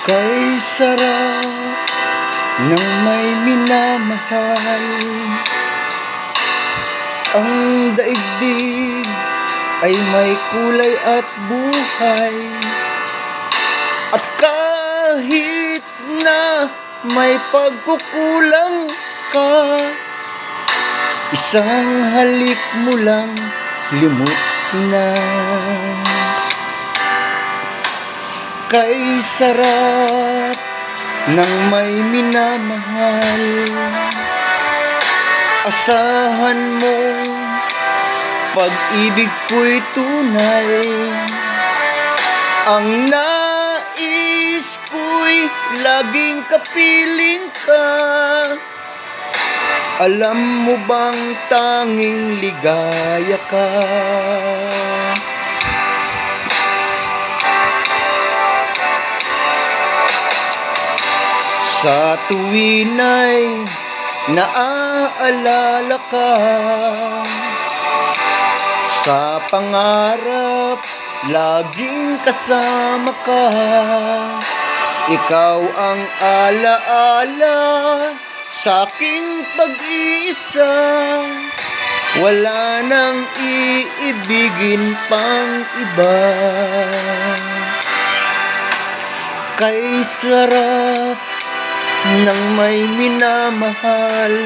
Kay sarap ng may minamahal. Ang daigdig ay may kulay at buhay. At kahit na may pagkukulang ka, isang halik mo lang limot na. Kay sarap ng may minamahal. Asahan mong pag-ibig ko'y tunay. Ang nais ko'y laging kapiling ka. Alam mo bang tanging ligaya ka? Sa tuwin ay naaalala ka, sa pangarap laging kasama ka. Ikaw ang alaala sa aking pag-iisa. Wala nang iibigin pang iba. Kay sarap ng may minamahal.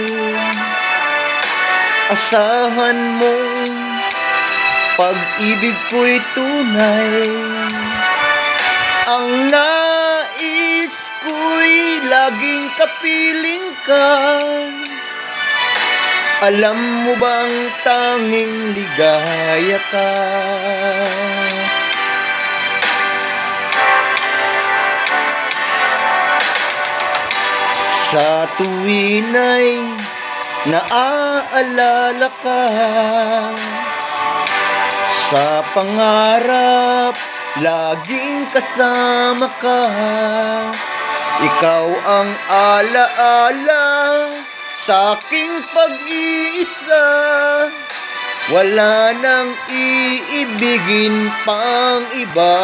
Asahan mong pag-ibig ko'y tunay. Ang nais ko'y laging kapiling ka. Alam mo bang tanging ligaya ka? Sa tuwin ay naaalala ka, sa pangarap laging kasama ka. Ikaw ang alaala sa aking pag-iisa. Wala nang iibigin pang iba.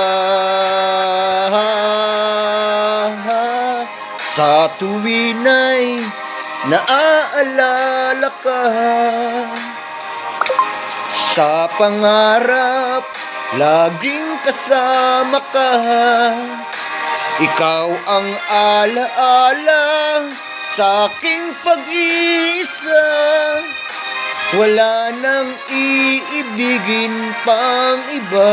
Sa tuwin ay naaalala ka, sa pangarap laging kasama ka. Ikaw ang alaala sa aking pag-iisa. Wala nang iibigin pang iba.